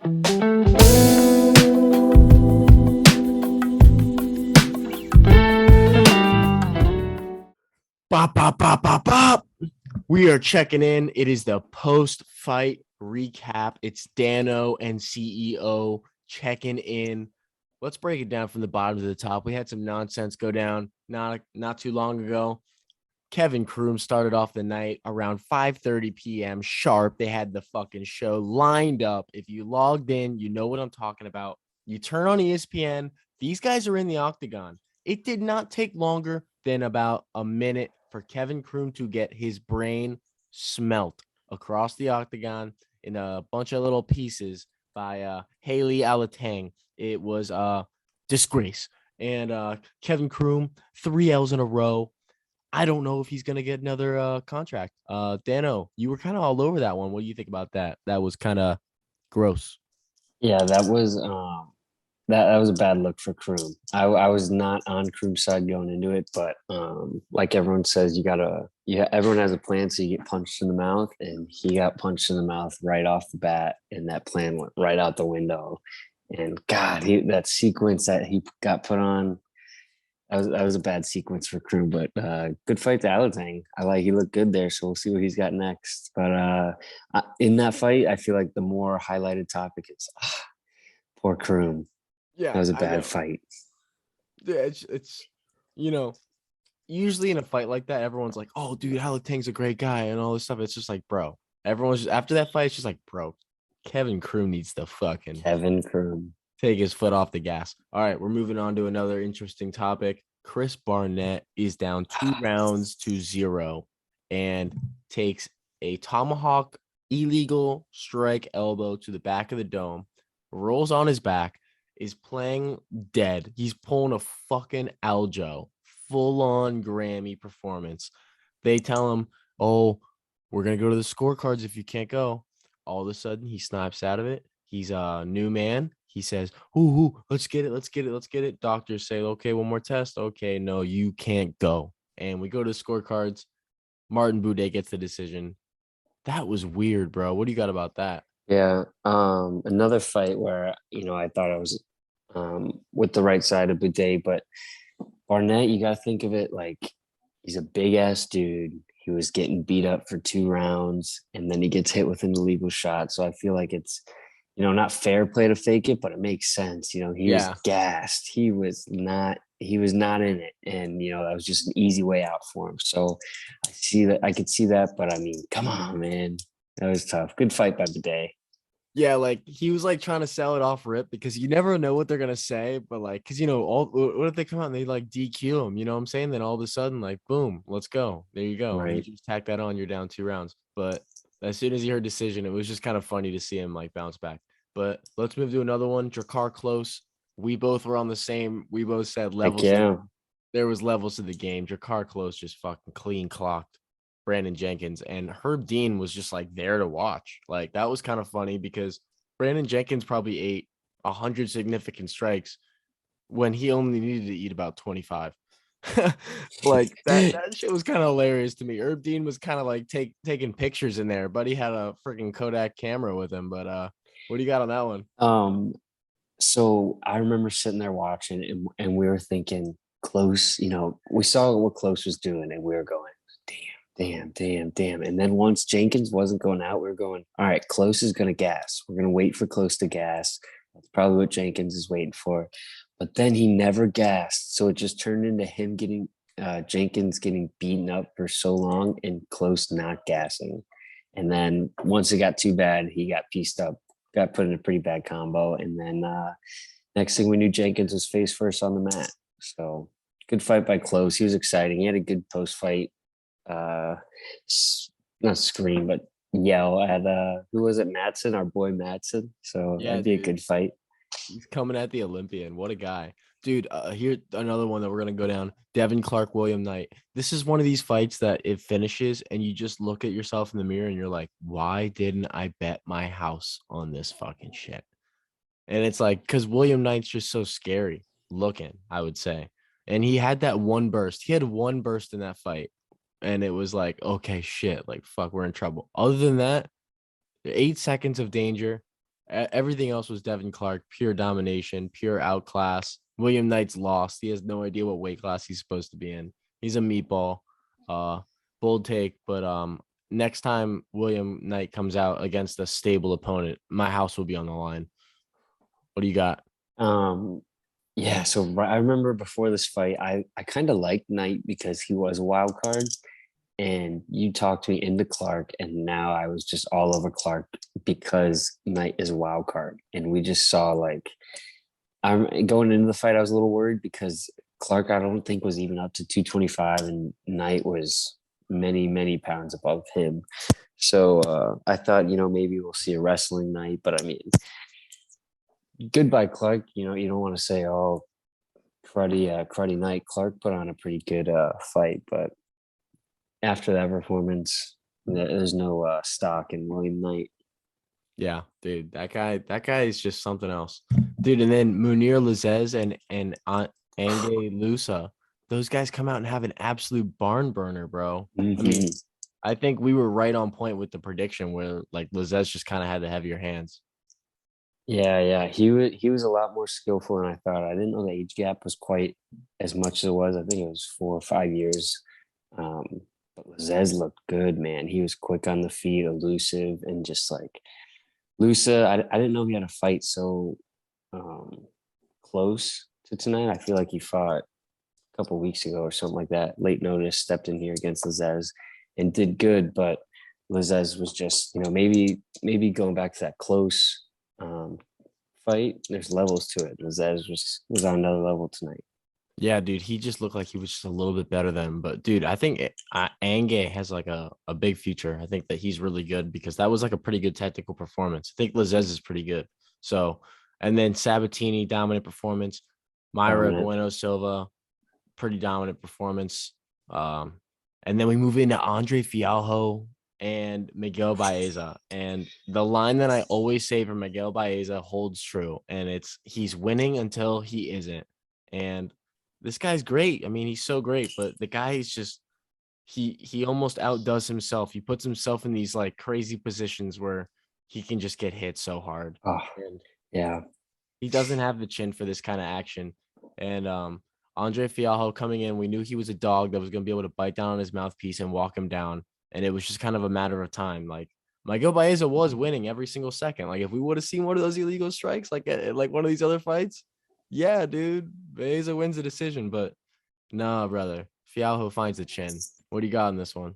Bop, bop, bop, bop, bop. We are checking in. It is the post-fight recap. It's Dano and CEO checking in. Let's break it down from the bottom to the top. We had some nonsense go down not too long ago. Kevin Kroom started off the night around 5:30 p.m. sharp. They had the fucking show lined up. If you logged in, you know what I'm talking about. You turn on ESPN. These guys are in the octagon. It did not take longer than about a minute for Kevin Kroom to get his brain smelt across the octagon in a bunch of little pieces by Haley Alatang. It was a disgrace. And Kevin Kroom, 3 L's in a row. I don't know if he's going to get another contract. Dano, you were kind of all over that one. What do you think about that? That was kind of gross. Yeah, that was a bad look for Kroom. I was not on Kroom's side going into it, but like everyone says, everyone has a plan, so you get punched in the mouth, and he got punched in the mouth right off the bat, and that plan went right out the window. And God, that sequence that he got put on, that was a bad sequence for Kroom, but good fight to Alatang. He looked good there, so we'll see what he's got next. But in that fight, I feel like the more highlighted topic is poor Kroom. That Yeah, was a I bad know. fight. Yeah, it's you know, usually in a fight like that, everyone's like, "Oh, dude, Tang's a great guy," and all this stuff. It's just like, bro, everyone's just, after that fight, it's just like, bro, Kevin Kroom needs to fucking Kevin Kroom. take his foot off the gas. All right, we're moving on to another interesting topic. Chris Barnett is down 2 rounds to 0 and takes a tomahawk illegal strike elbow to the back of the dome, rolls on his back, is playing dead. He's pulling a fucking Aljo, full on Grammy performance. They tell him, "Oh, we're going to go to the scorecards if you can't go." All of a sudden, he snaps out of it. He's a new man. He says, ooh, let's get it. Let's get it. Let's get it. Doctors say, okay, one more test. Okay, no, you can't go. And we go to the scorecards. Martin Boudet gets the decision. That was weird, bro. What do you got about that? Yeah. Another fight where, I thought I was with the right side of Boudet, but Barnett, you gotta think of it like he's a big ass dude. He was getting beat up for 2 rounds and then he gets hit with an illegal shot. So I feel like it's, not fair play to fake it, but it makes sense. He was Yeah. gassed. He was not in it. And that was just an easy way out for him. So I could see that, but I mean, come on, man. That was tough. Good fight by the day. Yeah, like he was like trying to sell it off rip because you never know what they're gonna say, but like, because all what if they come out and they like DQ him, you know what I'm saying? Then all of a sudden, like, boom, let's go. There you go. You Right. just tack that on, you're down 2 rounds. But as soon as he heard decision, it was just kind of funny to see him like bounce back. But let's move to another one. Drakkar Close. We both were on the same, we both said Heck levels. yeah. There was levels to the game. Drakkar Close just fucking clean clocked Brandon Jenkins, and Herb Dean was just like there to watch. Like that was kind of funny because Brandon Jenkins probably ate 100 significant strikes when he only needed to eat about 25. Like that shit was kind of hilarious to me. Herb Dean was kind of like taking pictures in there, but he had a freaking Kodak camera with him. But what do you got on that one? um, so I remember sitting there watching and we were thinking Close, we saw what Close was doing and we were going, damn, damn, damn, damn. And then once Jenkins wasn't going out, we were going, all right, Close is going to gas. We're going to wait for Close to gas. That's probably what Jenkins is waiting for. But then he never gassed. So it just turned into him getting Jenkins getting beaten up for so long and Close not gassing. And then once it got too bad, he got pieced up, got put in a pretty bad combo. And then next thing we knew, Jenkins was face first on the mat. So good fight by Close. He was exciting. He had a good post fight, not scream, but yell at who was it? Madsen, our boy Madsen. So Yeah, that'd be a dude. good fight. He's coming at the Olympian. What a guy. Dude, here another one that we're gonna go down. Devin Clark, William Knight. This is one of these fights that it finishes and you just look at yourself in the mirror and you're like, why didn't I bet my house on this fucking shit? And it's like, because William Knight's just so scary looking, I would say. And he had that one burst. He had one burst in that fight. And it was like, okay, shit, like fuck, we're in trouble. Other than that, 8 seconds of danger. Everything else was Devin Clark, pure domination, pure outclass. William Knight's lost. He has no idea what weight class he's supposed to be in. He's a meatball. Uh, Bold take, but next time William Knight comes out against a stable opponent, my house will be on the line. What do you got? Um, yeah, so I remember before this fight, I kind of liked Knight because he was a wild card, and you talked me into Clark, and now I was just all over Clark because Knight is a wild card, and we just saw like I'm going into the fight. I was a little worried because Clark I don't think was even up to 225, and Knight was many pounds above him. So I thought maybe we'll see a wrestling night, but I mean, goodbye Clark. You don't want to say cruddy Knight. Clark put on a pretty good fight, but after that performance, there's no stock in William Knight. Yeah, dude, that guy is just something else, dude. And then Munir Lazez and Ange Lusa, those guys come out and have an absolute barn burner, bro. I mean, Mhm. I think we were right on point with the prediction where like Lazez just kind of had the heavier hands. Yeah. He was a lot more skillful than I thought. I didn't know the age gap was quite as much as it was. I think it was 4 or 5 years. Um, but Lazez looked good, man. He was quick on the feet, elusive, and just like Lusa. I didn't know he had a fight so um, close to tonight. I feel like he fought a couple weeks ago or something like that. Late notice, stepped in here against Lazez and did good, but Lazez was just, maybe going back to that close um, fight. There's levels to it. Lazez was on another level tonight. Yeah, dude, he just looked like he was just a little bit better than him. But dude, I think Ange has like a big future. I think that he's really good because that was like a pretty good technical performance. I think Lazez is pretty good. So, and then Sabatini, dominant performance. Myra Dominant. Bueno Silva, pretty dominant performance. Um, and then we move into Andre Fialho and Miguel Baeza. And the line that I always say for Miguel Baeza holds true. And it's he's winning until he isn't. And this guy's great. I mean, he's so great, but the guy is just he almost outdoes himself. He puts himself in these like crazy positions where he can just get hit so hard. Oh, And yeah. he doesn't have the chin for this kind of action. And Andre Fialho coming in, we knew he was a dog that was going to be able to bite down on his mouthpiece and walk him down. And it was just kind of a matter of time. Like Miguel Baeza was winning every single second. Like if we would have seen one of those illegal strikes, like one of these other fights, yeah, dude, Baeza wins the decision. But nah, brother, Fialho finds the chin. What do you got in this one?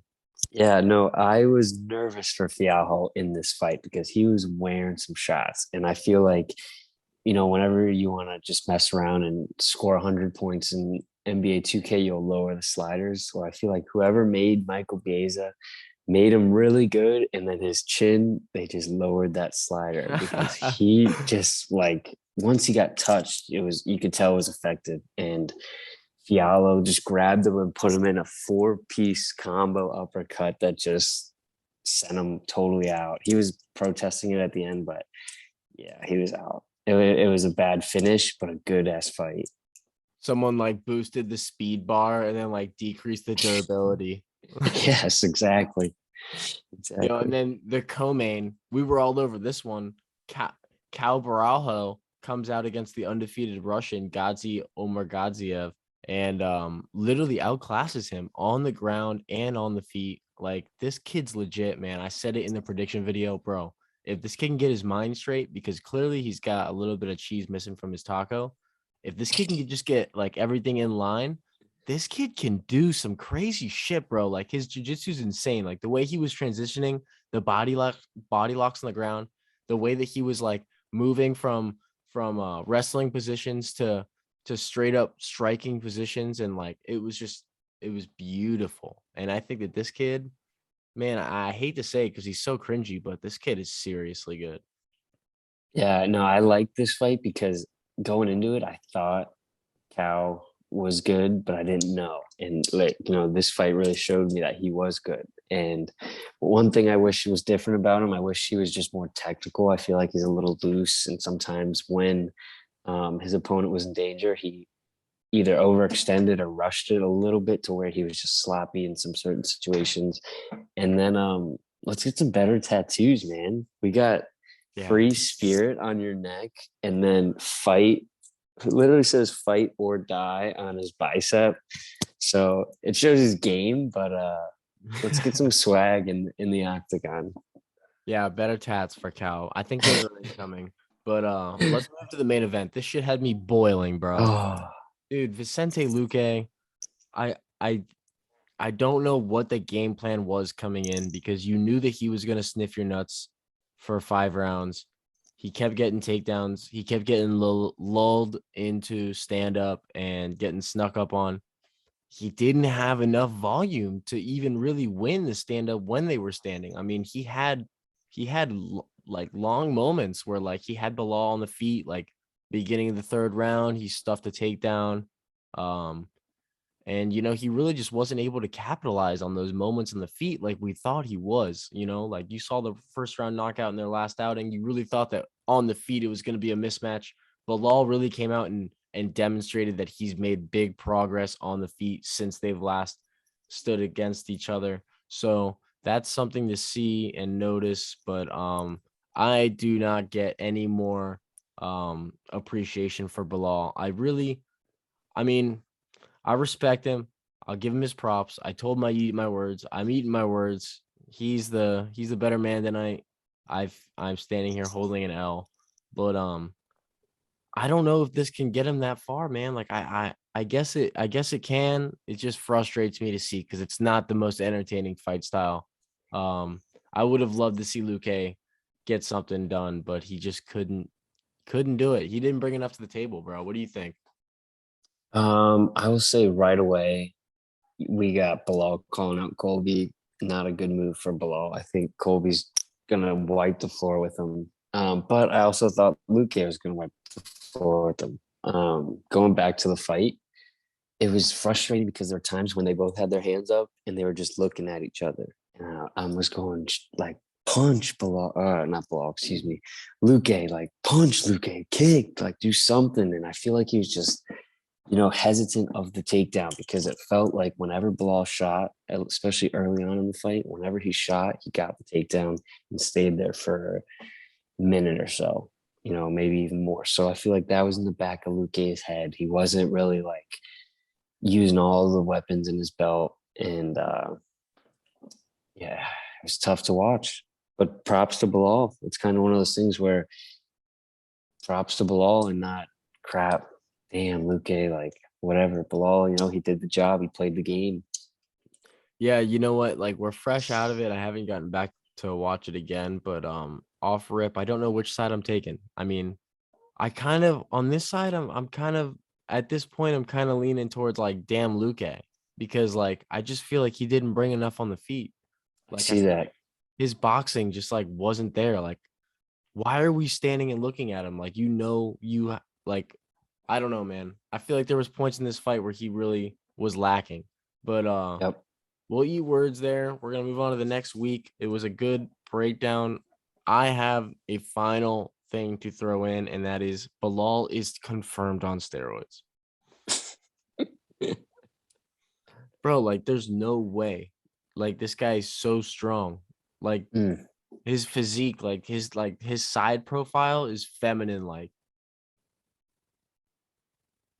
Yeah, no, I was nervous for Fialho in this fight because he was wearing some shots. And I feel like, whenever you want to just mess around and score 100 points in NBA 2K, you'll lower the sliders. So I feel like whoever made Michael Bieza made him really good. And then his chin, they just lowered that slider because he just like, once he got touched, you could tell it was effective. And Fiallo just grabbed him and put him in a 4-piece combo uppercut that just sent him totally out. He was protesting it at the end, but yeah, he was out. It was a bad finish, but a good ass fight. Someone like boosted the speed bar and then like decreased the durability. Yes, exactly. And Exactly. then the co-main, we were all over this one. Cal Baralho comes out against the undefeated Russian Gadzi Omargadziev and literally outclasses him on the ground and on the feet. Like this kid's legit, man. I said it in the prediction video, bro. If this kid can get his mind straight, because clearly he's got a little bit of cheese missing from his taco. If this kid can just get like everything in line, this kid can do some crazy shit, bro. Like his jujitsu is insane. Like the way he was transitioning, the body locks on the ground, the way that he was like moving from wrestling positions to straight up striking positions, and like it was beautiful. And I think that this kid, man, I hate to say it because he's so cringy, but this kid is seriously good. Yeah, no, I like this fight because going into it, I thought Cal was good, but I didn't know. And like, this fight really showed me that he was good. And one thing I wish was different about him, I wish he was just more technical. I feel like he's a little loose, and sometimes when his opponent was in danger, he either overextended or rushed it a little bit to where he was just sloppy in some certain situations. And then let's get some better tattoos, man. We got Yeah. free spirit on your neck, and then fight. It literally says fight or die on his bicep. So it shows his game, but let's get some swag in the octagon. Yeah, better tats for Cal. I think those are incoming. But let's move to the main event. This shit had me boiling, bro. Oh, Dude, Vicente Luque, I I I don't know what the game plan was coming in because you knew that he was gonna sniff your nuts for 5 rounds. He kept getting takedowns. He kept getting lulled into stand up and getting snuck up on. He didn't have enough volume to even really win the stand up when they were standing. I mean, he had like long moments where like he had Bilal on the feet, like beginning of the third round, he stuffed a takedown. Um, and he really just wasn't able to capitalize on those moments in the feet like we thought he was. Like you saw the first round knockout in their last outing. You really thought that on the feet it was going to be a mismatch. Bilal really came out and demonstrated that he's made big progress on the feet since they've last stood against each other. So that's something to see and notice. But I do not get any more appreciation for Bilal. I mean, I respect him. I'll give him his props. I told him I eat my words. I'm eating my words. He's the better man than I'm standing here holding an L. But I don't know if this can get him that far, man. Like I guess it can. It just frustrates me to see because it's not the most entertaining fight style. I would have loved to see Luque get something done, but he just couldn't do it. He didn't bring enough to the table, bro. What do you think? I will say right away, we got Bilal calling out Colby. Not a good move for Bilal. I think Colby's gonna wipe the floor with him. But I also thought Luque was gonna wipe the floor with him. Going back to the fight, it was frustrating because there were times when they both had their hands up and they were just looking at each other. And I was going like punch Bilal, not Bilal, excuse me, Luque, like punch Luque, kick, like do something. And I feel like he was just hesitant of the takedown because it felt like whenever Bilal shot, especially early on in the fight, whenever he shot, he got the takedown and stayed there for a minute or so, maybe even more. So I feel like that was in the back of Luque's head. He wasn't really like using all the weapons in his belt. And yeah, it was tough to watch. But props to Bilal. It's kind of one of those things where props to Bilal and not crap. Damn, Luque, like whatever. Bilal, he did the job. He played the game. Yeah, you know what? Like we're fresh out of it. I haven't gotten back to watch it again, but off rip, I don't know which side I'm taking. I mean, I kind of on this side, I'm kind of at this point, I'm kind of leaning towards like damn Luque because like I just feel like he didn't bring enough on the feet. I Like I see feel that. like his boxing just like wasn't there. Like why are we standing and looking at him? Like like I don't know, man. I feel like there was points in this fight where he really was lacking. But Yep. we'll eat words there. We're gonna move on to the next week. It was a good breakdown. I have a final thing to throw in, and that is Bilal is confirmed on steroids. Bro, like there's no way. Like this guy is so strong. Like Mm, his physique, like his side profile is feminine like.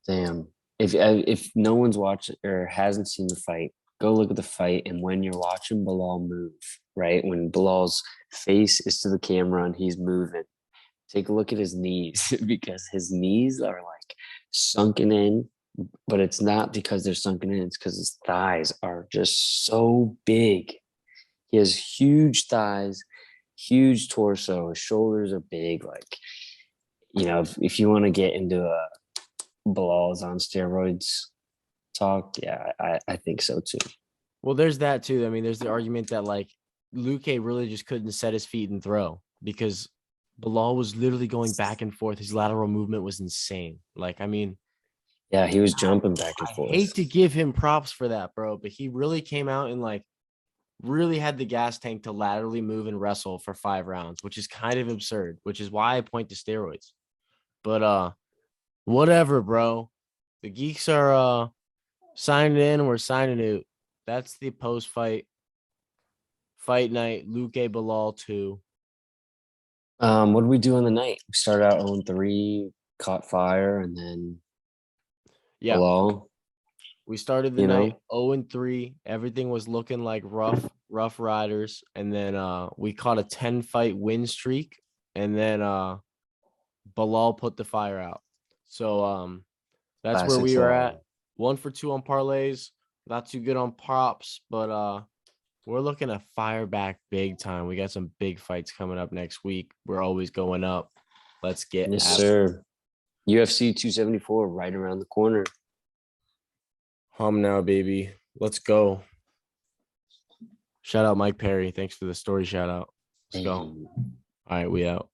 damn. If no one's watched or hasn't seen the fight, go look at the fight. And when you're watching Bilal move, right? When Bilal's face is to the camera and he's moving, take a look at his knees because his knees are like sunken in, but it's not because they're sunken in, it's because his thighs are just so big. He has huge thighs, huge torso. His shoulders are big. Like, if you want to get into a Bilal's on steroids talk, yeah, I think so too. Well, there's that too. I mean, there's the argument that like Luque really just couldn't set his feet and throw because Bilal was literally going back and forth. His lateral movement was insane. Like, I mean, Yeah, he was jumping back and I forth. hate to give him props for that, bro, but he really came out and like really had the gas tank to laterally move and wrestle for 5 rounds, which is kind of absurd, which is why I point to steroids. But whatever, bro. The geeks are signing in, we're signing out. That's the post fight night, Luque Bilal 2. What did we do on the night? We started out 0-3, caught fire, and then Yeah, Belal, we started the you night know, 0-3. Everything was looking like rough riders, and then we caught a 10-fight win streak, and then Bilal put the fire out. So that's where classic we were at. Belal. 1 for 2 on parlays, not too good on props, but we're looking to fire back big time. We got some big fights coming up next week. We're always going up. Let's get Yes, after sir. UFC 274 right around the corner. hum now, baby. Let's go. Shout out Mike Perry. Thanks for the story shout out. Let's go. Damn. All right, we out.